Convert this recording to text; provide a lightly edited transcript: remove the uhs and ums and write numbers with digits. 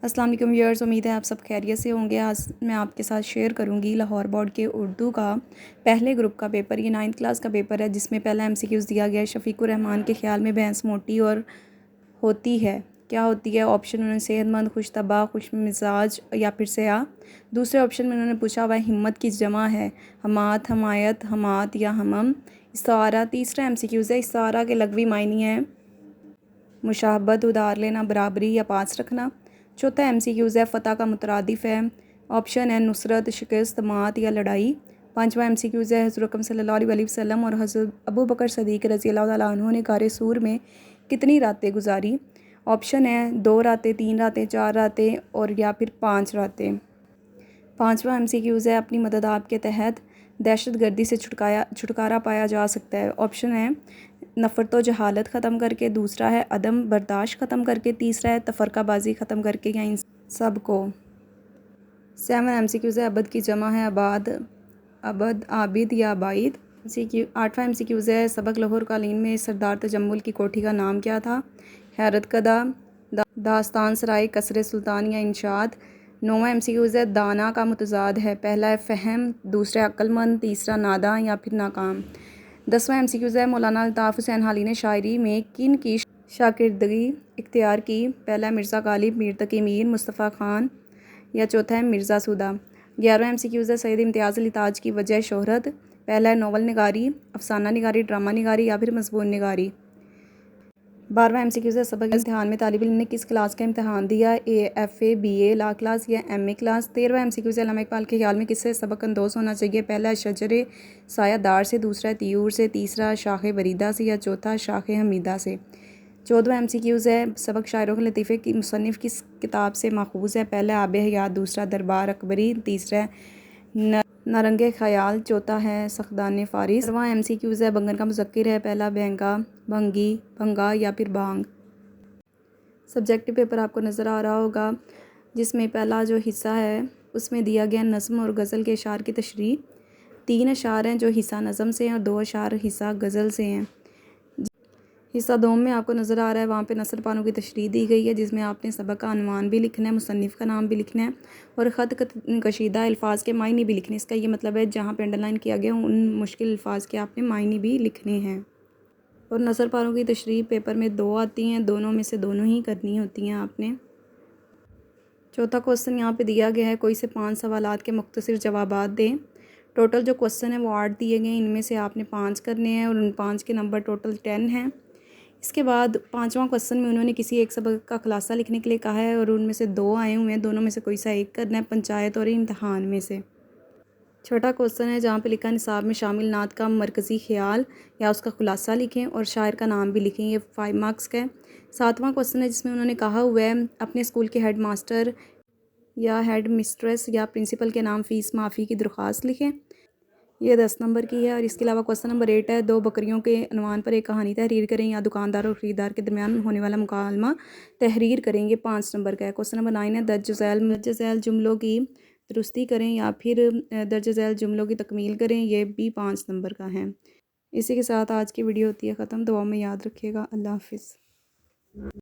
अस्सलाम वालेकुम व्यूअर्स, उम्मीद है आप सब खैरियत से होंगे। आज मैं आपके साथ शेयर करूंगी लाहौर बोर्ड के उर्दू का पहले ग्रुप का पेपर। ये 9th क्लास का पेपर है जिसमें पहला एमसीक्यूज़ दिया गया है। शफीकुर रहमान के ख्याल में भैंस मोटी और होती है, क्या होती है? ऑप्शन उन्होंने सेहतमंद, खुशतबा, खुश मिजाज या फिर सयाह। दूसरे ऑप्शन में उन्होंने पूछा हुआ हिम्मत की जमा है, हमात, हमायत, हमात या हमम। इस्तारा तीसरा एमसीक्यूज़ है। इस्तारा के लगवी मायने हैं मुशाहबत, उधार लेना, बराबरी या पास रखना। चौथा एमसीक्यूज़ है फ़तह का मुतरादिफ है। ऑप्शन है नुसरत, शिकस्त, मात या लड़ाई। पांचवा एमसीक्यूज़ है हज़रत अकरम सल्लल्लाहु अलैहि वसल्लम और हज़रत अबू बकर सदीक़ रज़ी अल्लाह तआला अन्हु ने गारे सूर में कितनी रातें गुजारी। ऑप्शन है 2 रातें, 3 रातें, 4 रातें और या फिर 5 रातें। पांचवा एमसीक्यूज़ है अपनी मदद आपके तहत दहशतगर्दी से छुटकारा पाया जा सकता है। ऑप्शन है नफ़रत व जहालत ख़त्म करके, दूसरा है अदम बर्दाश्त ख़त्म करके, तीसरा है तफ़रक़ाबाज़ी ख़त्म करके या इन सब को। 7 एमसीक्यूज़ है अबद की जमा है अबाद, अबद, आबिद या अबाइद। आठवां एमसीक्यूज़ है सबक लाहौर कालीन में सरदार तजम्मुल की कोठी का नाम क्या था? हैरत कदा, दास्तान सराय, कसरे सुल्तान या इंशाद। नौवां एमसीक्यूज़ है दाना का मुतज़ाद है, पहला है फ़हम, दूसरा अक्लमंद, तीसरा नादां या फिर नाकाम। 10वां एमसीक्यूज़ है मौलाना अल्ताफ़ हुसैन हाली ने शायरी में किन की शागिर्दगी इख्तियार की? पहला मिर्ज़ा गालिब, मीर तकी मीर, मुस्तफ़ा ख़ान या चौथा है मिर्ज़ा सूदा। 11वां एमसीक्यूज़ है सैयद इम्तियाज़ अली ताज की वजह शोहरत। पहला है नावल निगारी, अफसाना निगारी, ड्रामा निगारी या फिर मज़मून निगारी। 12वां एमसीक्यूज़ है सबक इम्तिहान में तालिब इल्म ने किस क्लास का इम्तिहान दिया? FA, BA, ला क्लास या MA क्लास। 13वां एमसीक्यूज़ है अल्लामा इकबाल के ख्याल में किससे सबक अंदोज़ होना चाहिए? पहला है शजरे सायादार से, दूसरा है तियूर से, तीसरा शाख वरीदा से या चौथा शाख हमीदा से। 14वां एमसीक्यूज़ है सबक शायरों के लतीफ़े की मुसन्निफ़ किस किताब से माखूज़ है? पहला आब हयात, दूसरा दरबार अकबरी, तीसरा है नारंगे ख़याल, चौथा है सख्दान फ़ारिस। 15वां एमसीक्यूज़ है बंगन का मुज़क्किर है, पहला बैंगा, भंगी, भंगा या फिर भांग। सब्जेक्टिव पेपर आपको नज़र आ रहा होगा जिसमें पहला जो हिस्सा है उसमें दिया गया नज़्म और गज़ल के अशार की तशरीह। 3 अशार हैं जो हिस्सा नज़्म से हैं और 2 अशार हिस्सा गज़ल से हैं। हिस्सा 2 में आपको नज़र आ रहा है वहाँ पे नसर पानों की तशरीह दी गई है जिसमें आपने सबक का अनवान भी लिखना है, मुसन्निफ़ का नाम भी लिखना है और ख़त कशीदा अल्फाज के मायने भी लिखने। इसका ये मतलब है जहाँ पे अंडरलाइन किया गया उन मुश्किल अल्फाज के आपने मायने भी लिखने हैं। और नसर पानों की तशरीह पेपर में 2 आती हैं, दोनों में से दोनों ही करनी होती हैं आपने। चौथा क्वेश्चन यहाँ पे दिया गया है कोई से 5 सवालात के मुख्तसर जवाबात दें। टोटल जो क्वेश्चन है वो 8 दिए गए हैं, इनमें से आपने 5 करने हैं और उन 5 के नंबर टोटल 10 हैं। इसके बाद 5वां क्वेश्चन में उन्होंने किसी एक सबक का खुलासा लिखने के लिए कहा है और उनमें से 2 आए हुए हैं, दोनों में से कोई सा एक करना है, पंचायत और इम्तहान में से। छठा क्वेश्चन है जहाँ पे लिखा निसाब में शामिल नात का मरकज़ी ख्याल या उसका खुलासा लिखें और शायर का नाम भी लिखें। ये 5 मार्क्स का है। 7वां क्वेश्चन है जिसमें उन्होंने कहा हुआ है अपने स्कूल के हेड मास्टर या हेड मिस्ट्रेस या प्रिंसिपल के नाम फ़ीस माफ़ी की दरख्वास्त लिखें। ये 10 नंबर की है। और इसके अलावा क्वेश्चन नंबर 8 है 2 बकरियों के अनवान पर एक कहानी तहरीर करें या दुकानदार और ख़रीदार के दरमियान होने वाला मुकालमा तहरीर करें। ये 5 नंबर का है। क्वेश्चन नंबर 9 है दर्ज झैल जुमलों की दुरुस्ती करें या फिर दर्ज झैल जुमलों की तकमील करें। ये भी 5 नंबर का है। इसी के साथ आज की वीडियो होती है ख़त्म। दुआ में याद रखिएगा। अल्लाह हाफ़िज़।